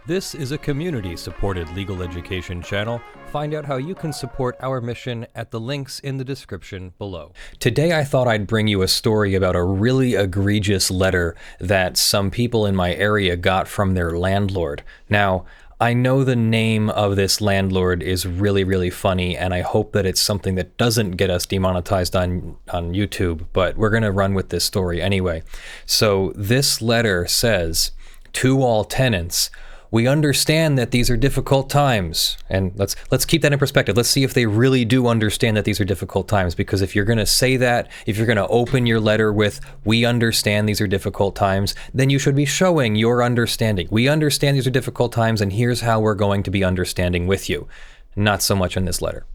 This is a community-supported legal education channel. Find out how you can support our mission at the links in the description below. Today I thought I'd bring you a story about a really egregious letter that some people in my area got from their landlord. Now, I know the name of this landlord is really funny, and I hope that it's something that doesn't get us demonetized on YouTube, but we're going to run with this story anyway. So this letter says, "To all tenants, we understand that these are difficult times." And let's keep that in perspective. Let's see if they really do understand that these are difficult times, because if you're going to say that, if you're going to open your letter with, "We understand these are difficult times," then you should be showing your understanding. We understand these are difficult times, and here's how we're going to be understanding with you. Not so much in this letter.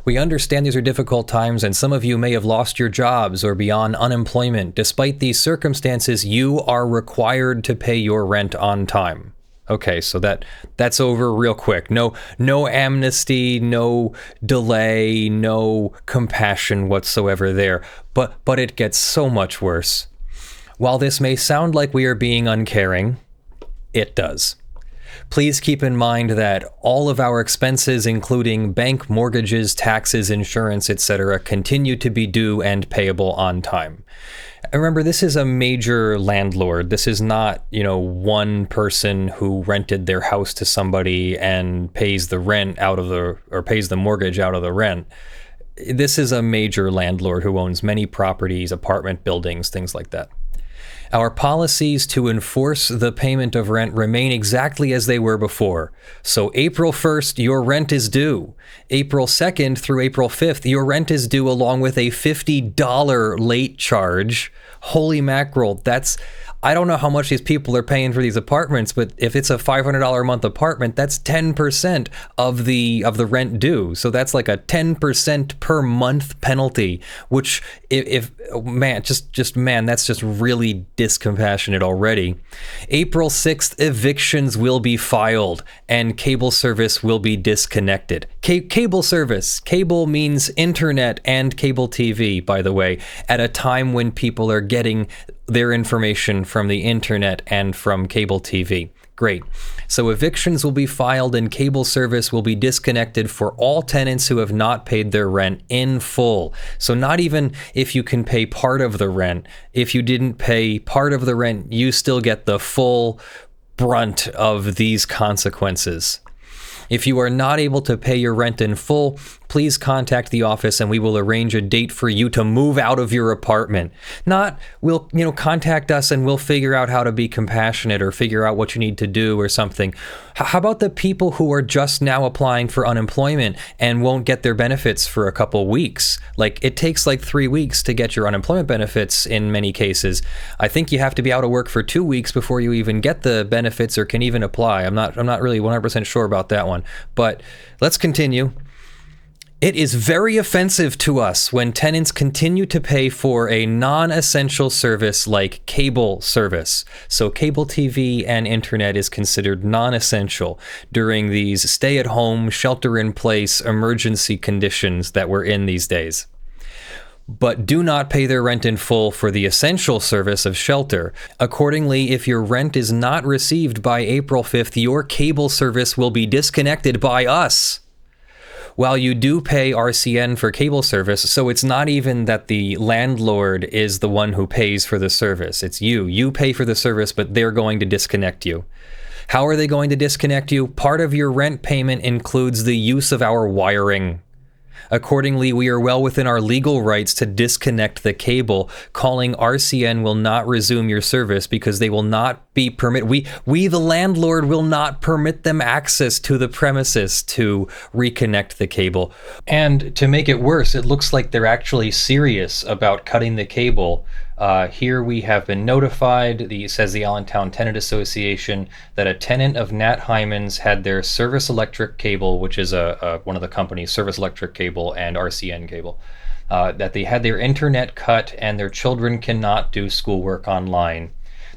"We understand these are difficult times, and some of you may have lost your jobs or be on unemployment. Despite these circumstances, you are required to pay your rent on time." Okay, so that's over real quick. No amnesty, no delay, no compassion whatsoever there. But it gets so much worse. While this may sound like we are being uncaring, it does. Please keep in mind that all of our expenses, including bank mortgages, taxes, insurance, etc., continue to be due and payable on time. Remember, this is a major landlord. This is not, one person who rented their house to somebody and pays the rent pays the mortgage out of the rent. This is a major landlord who owns many properties, apartment buildings, things like that. "Our policies to enforce the payment of rent remain exactly as they were before. So April 1st, your rent is due. April 2nd through April 5th, your rent is due along with a $50 late charge." Holy mackerel, I don't know how much these people are paying for these apartments, but if it's a $500 a month apartment, that's 10% of the rent due. So that's like a 10% per month penalty, which that's just really discompassionate already. "April 6th, evictions will be filed and cable service will be disconnected." Cable service. Cable means internet and cable TV, by the way, at a time when people are getting their information from the internet and from cable TV. Great. So evictions will be filed and cable service will be disconnected for all tenants who have not paid their rent in full. So not even if you can pay part of the rent. If you didn't pay part of the rent, you still get the full brunt of these consequences. If you are not able to pay your rent in full, please contact the office and we will arrange a date for you to move out of your apartment. Not, contact us and we'll figure out how to be compassionate or figure out what you need to do or something. How about the people who are just now applying for unemployment and won't get their benefits for a couple weeks? It takes 3 weeks to get your unemployment benefits in many cases. I think you have to be out of work for 2 weeks before you even get the benefits or can even apply. I'm not really 100% sure about that one, but let's continue. "It is very offensive to us when tenants continue to pay for a non-essential service like cable service." So cable TV and internet is considered non-essential during these stay-at-home, shelter-in-place emergency conditions that we're in these days. "But do not pay their rent in full for the essential service of shelter. Accordingly, if your rent is not received by April 5th, your cable service will be disconnected by us." While you do pay RCN for cable service, so it's not even that the landlord is the one who pays for the service. It's you. You pay for the service, but they're going to disconnect you. How are they going to disconnect you? Part of your rent payment includes the use of our wiring. Accordingly, we are well within our legal rights to disconnect the cable. Calling RCN will not resume your service because they will not be permitted. We, the landlord, will not permit them access to the premises to reconnect the cable. And to make it worse, it looks like they're actually serious about cutting the cable. Here we have been notified, says the Allentown Tenant Association, that a tenant of Nat Hyman's had their service electric cable, which is one of the companies, service electric cable and RCN cable, that they had their internet cut and their children cannot do schoolwork online.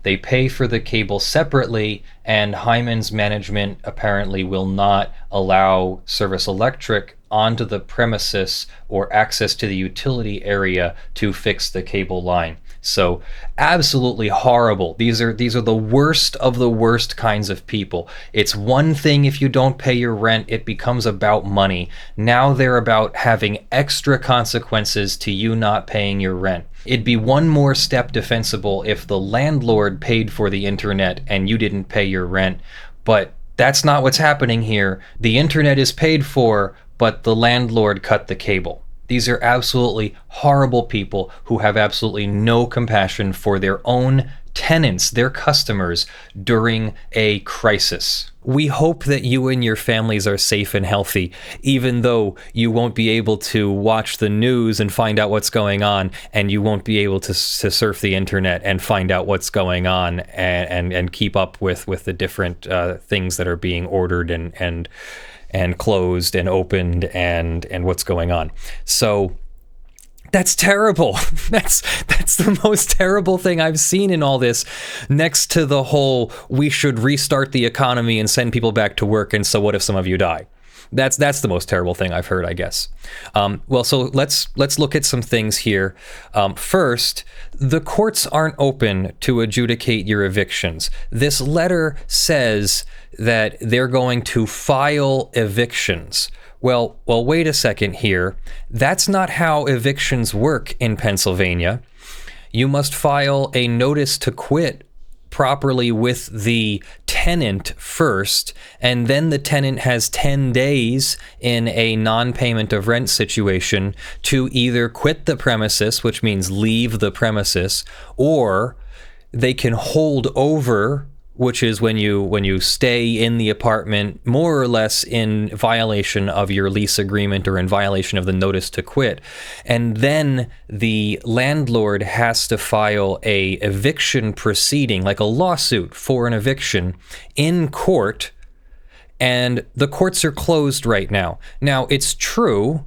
They pay for the cable separately, and Hyman's management apparently will not allow Service Electric onto the premises or access to the utility area to fix the cable line. So absolutely horrible. These are the worst of the worst kinds of people. It's one thing if you don't pay your rent, it becomes about money. Now they're about having extra consequences to you not paying your rent. It'd be one more step defensible if the landlord paid for the internet and you didn't pay your rent, but that's not what's happening here. The internet is paid for, but the landlord cut the cable. These are absolutely horrible people who have absolutely no compassion for their own tenants, their customers, during a crisis. We hope that you and your families are safe and healthy, even though you won't be able to watch the news and find out what's going on, and you won't be able to surf the internet and find out what's going on and keep up with the different things that are being ordered and closed and opened and what's going on. So that's terrible. That's the most terrible thing I've seen in all this, next to the whole we should restart the economy and send people back to work, and so what if some of you die? That's the most terrible thing I've heard, I guess. Well, so let's look at some things here. First, the courts aren't open to adjudicate your evictions. This letter says that they're going to file evictions. Well, wait a second here. That's not how evictions work in Pennsylvania. You must file a notice to quit properly with the tenant first, and then the tenant has 10 days in a non-payment of rent situation to either quit the premises, which means leave the premises, or they can hold over, which is when you stay in the apartment more or less in violation of your lease agreement or in violation of the notice to quit. And then the landlord has to file a eviction proceeding, like a lawsuit for an eviction, in court. And the courts are closed right now. Now, it's true,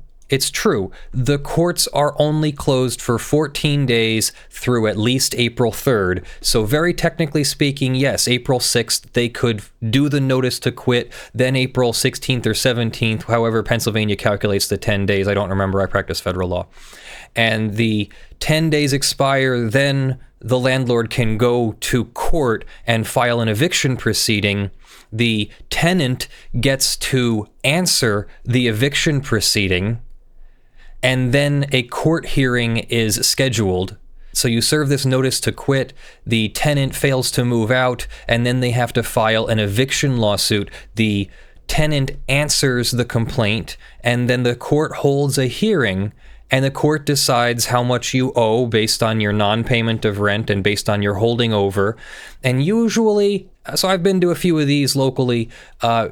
the courts are only closed for 14 days through at least April 3rd. So very technically speaking, yes, April 6th, they could do the notice to quit, then April 16th or 17th, however Pennsylvania calculates the 10 days. I don't remember, I practice federal law. And the 10 days expire, then the landlord can go to court and file an eviction proceeding. The tenant gets to answer the eviction proceeding, and then a court hearing is scheduled. So you serve this notice to quit, the tenant fails to move out, and then they have to file an eviction lawsuit. The tenant answers the complaint, and then the court holds a hearing, and the court decides how much you owe based on your non-payment of rent and based on your holding over. And usually, so I've been to a few of these locally,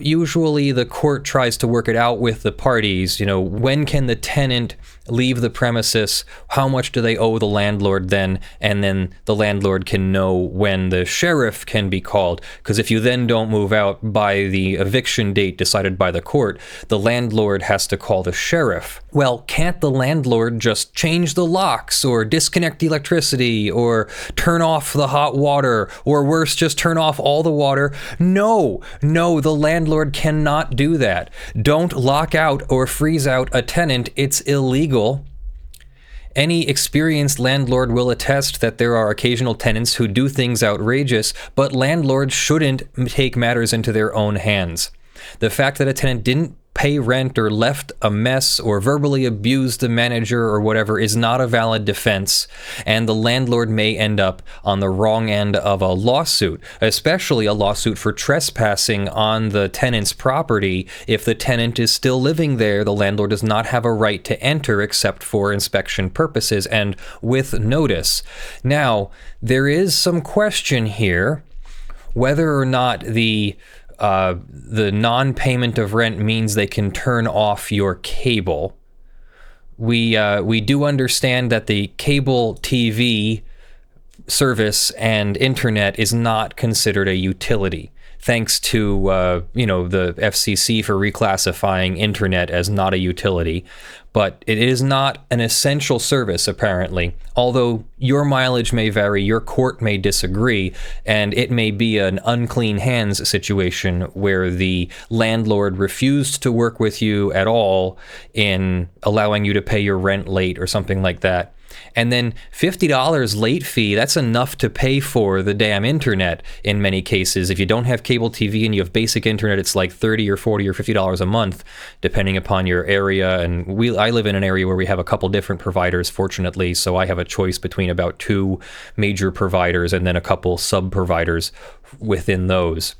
usually the court tries to work it out with the parties. You know, when can the tenant leave the premises? How much do they owe the landlord then? And then the landlord can know when the sheriff can be called. Because if you then don't move out by the eviction date decided by the court, the landlord has to call the sheriff. Well, can't the landlord just change the locks or disconnect the electricity or turn off the hot water, or worse, just turn off all the water? No, the landlord cannot do that. Don't lock out or freeze out a tenant. It's illegal. Any experienced landlord will attest that there are occasional tenants who do things outrageous, but landlords shouldn't take matters into their own hands. The fact that a tenant didn't pay rent or left a mess or verbally abused the manager or whatever is not a valid defense, and the landlord may end up on the wrong end of a lawsuit, especially a lawsuit for trespassing on the tenant's property. If the tenant is still living there, the landlord does not have a right to enter except for inspection purposes and with notice. Now, there is some question here whether or not the non-payment of rent means they can turn off your cable. We do understand that the cable TV service and internet is not considered a utility, thanks to the FCC for reclassifying internet as not a utility. But it is not an essential service, apparently. Although your mileage may vary, your court may disagree, and it may be an unclean hands situation where the landlord refused to work with you at all in allowing you to pay your rent late or something like that. And then $50 late fee, that's enough to pay for the damn internet in many cases. If you don't have cable TV and you have basic internet, it's like $30 or $40 or $50 a month, depending upon your area. And I live in an area where we have a couple different providers, fortunately, so I have a choice between about 2 major providers and then a couple sub-providers within those.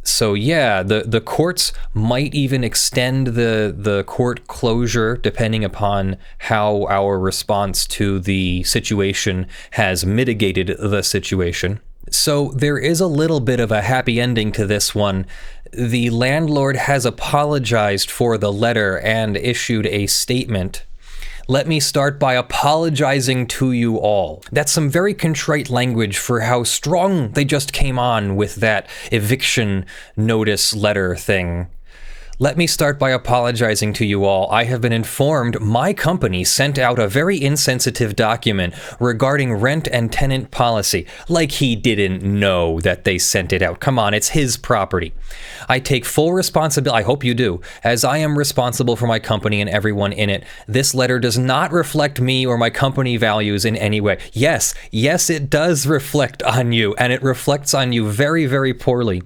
So yeah, the courts might even extend the court closure depending upon how our response to the situation has mitigated the situation. So there is a little bit of a happy ending to this one. The landlord has apologized for the letter and issued a statement. Let me start by apologizing to you all. That's some very contrite language for how strong they just came on with that eviction notice letter thing. Let me start by apologizing to you all. I have been informed my company sent out a very insensitive document regarding rent and tenant policy. Like he didn't know that they sent it out. Come on, it's his property. I take full responsibility, I hope you do, as I am responsible for my company and everyone in it. This letter does not reflect me or my company values in any way. Yes, it does reflect on you, and it reflects on you very, very poorly.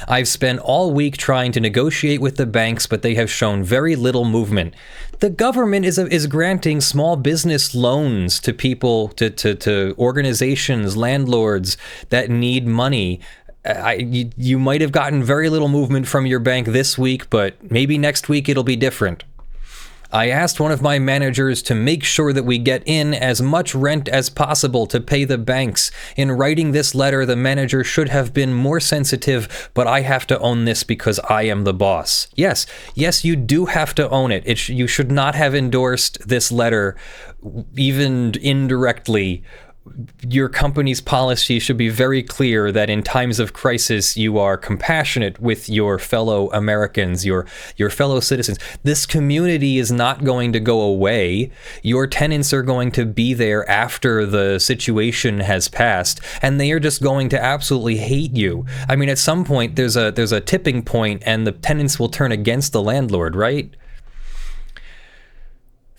I've spent all week trying to negotiate with the banks, but they have shown very little movement. The government is granting small business loans to people, to organizations, landlords that need money. You might have gotten very little movement from your bank this week, but maybe next week it'll be different. I asked one of my managers to make sure that we get in as much rent as possible to pay the banks. In writing this letter, the manager should have been more sensitive, but I have to own this because I am the boss. Yes, you do have to own it. You should not have endorsed this letter, even indirectly. Your company's policy should be very clear that in times of crisis, you are compassionate with your fellow Americans, your fellow citizens. This community is not going to go away. Your tenants are going to be there after the situation has passed, and they are just going to absolutely hate you. I mean, at some point, there's a tipping point, and the tenants will turn against the landlord, right?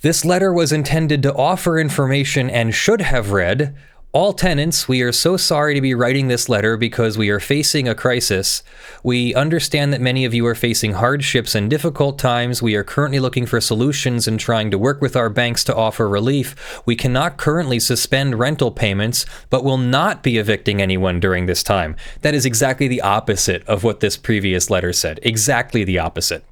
This letter was intended to offer information and should have read, all tenants, we are so sorry to be writing this letter because we are facing a crisis. We understand that many of you are facing hardships and difficult times. We are currently looking for solutions and trying to work with our banks to offer relief. We cannot currently suspend rental payments, but will not be evicting anyone during this time. That is exactly the opposite of what this previous letter said. Exactly the opposite.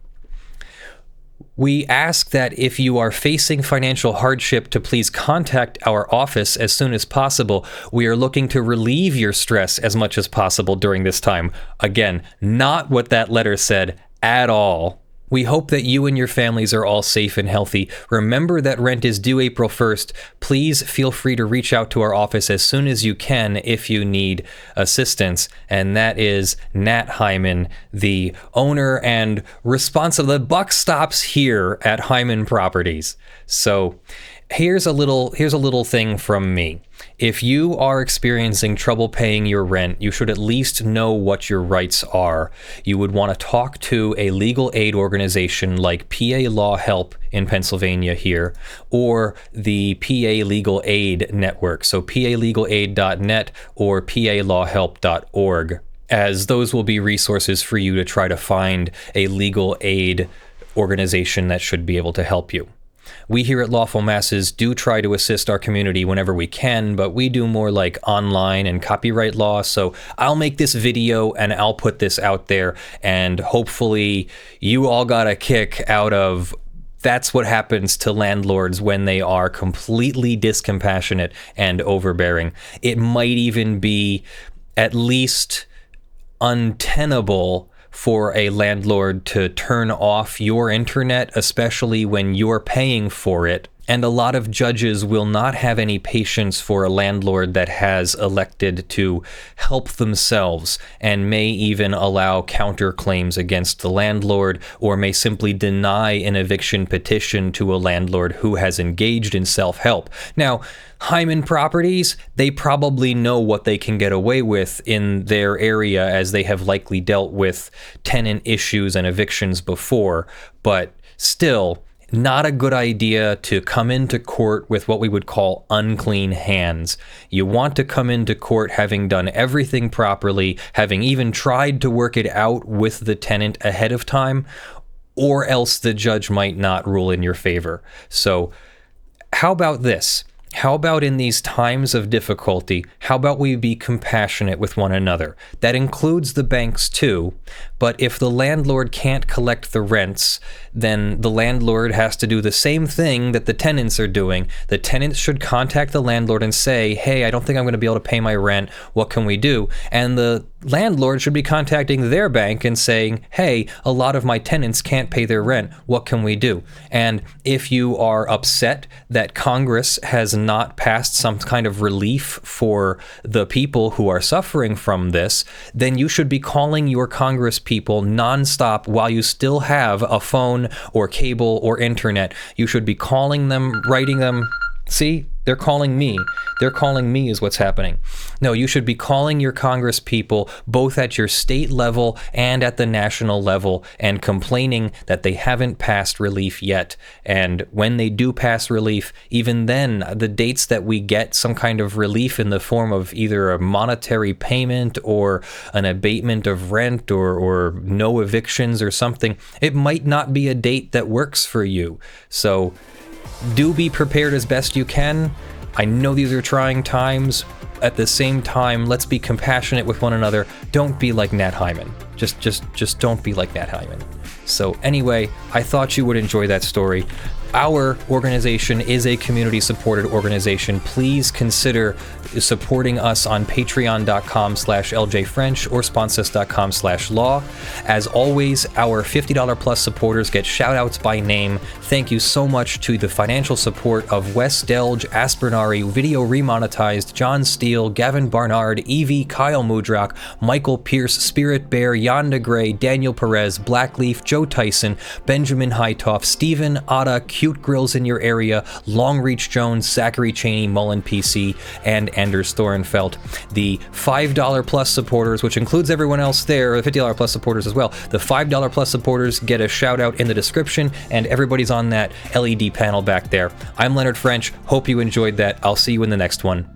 We ask that if you are facing financial hardship to please contact our office as soon as possible. We are looking to relieve your stress as much as possible during this time. Again, not what that letter said at all. We hope that you and your families are all safe and healthy. Remember that rent is due April 1st. Please feel free to reach out to our office as soon as you can if you need assistance. And that is Nat Hyman, the owner and responsible. The buck stops here at Hyman Properties. So here's a little thing from me. If you are experiencing trouble paying your rent, you should at least know what your rights are. You would want to talk to a legal aid organization like PA Law Help in Pennsylvania here, or the PA Legal Aid Network, so palegalaid.net or palawhelp.org, as those will be resources for you to try to find a legal aid organization that should be able to help you. We here at Lawful Masses do try to assist our community whenever we can, but we do more like online and copyright law, so I'll make this video and I'll put this out there, and hopefully you all got a kick out of that's what happens to landlords when they are completely discompassionate and overbearing. It might even be at least untenable for a landlord to turn off your internet, especially when you're paying for it. And a lot of judges will not have any patience for a landlord that has elected to help themselves, and may even allow counterclaims against the landlord, or may simply deny an eviction petition to a landlord who has engaged in self-help. Now, Hyman Properties, they probably know what they can get away with in their area, as they have likely dealt with tenant issues and evictions before, but still, not a good idea to come into court with what we would call unclean hands. You want to come into court having done everything properly, having even tried to work it out with the tenant ahead of time, or else the judge might not rule in your favor. So how about this? How about in these times of difficulty, how about we be compassionate with one another? That includes the banks too, but if the landlord can't collect the rents, then the landlord has to do the same thing that the tenants are doing. The tenants should contact the landlord and say, hey, I don't think I'm going to be able to pay my rent. What can we do? And the landlord should be contacting their bank and saying, hey, a lot of my tenants can't pay their rent. What can we do? And if you are upset that Congress has not passed some kind of relief for the people who are suffering from this, then you should be calling your Congress people nonstop while you still have a phone or cable or internet. You should be calling them, writing them. See, they're calling me. They're calling me is what's happening. No, you should be calling your Congress people both at your state level and at the national level and complaining that they haven't passed relief yet. And when they do pass relief, even then, the dates that we get some kind of relief in the form of either a monetary payment or an abatement of rent or no evictions or something, it might not be a date that works for you. So do be prepared as best you can. I know these are trying times. At the same time, let's be compassionate with one another. Don't be like Nat Hyman. Just don't be like Nat Hyman. So anyway, I thought you would enjoy that story. Our organization is a community-supported organization. Please consider supporting us on patreon.com/ljfrench or sponsors.com/law. As always, our $50 plus supporters get shout-outs by name. Thank you so much to the financial support of Wes Delj, Aspernari, Video Remonetized, John Steele, Gavin Barnard, Eevi, Kyle Mudrak, Michael Pearce, Spirit Bear, Jan Negrey, Daniel Perez, Blackleaf, Joe Tyson, Benjamin Hitov, Stephen, Ottah, Cute Grills in Your Area, Longreach Jones, Zachary, Chaney, Mullen, PC, and Anders Thorenfeldt. The $5 plus supporters, which includes everyone else there, the $50 plus supporters as well. The $5 plus supporters get a shout out in the description, and everybody's on that LED panel back there. I'm Leonard French. Hope you enjoyed that. I'll see you in the next one.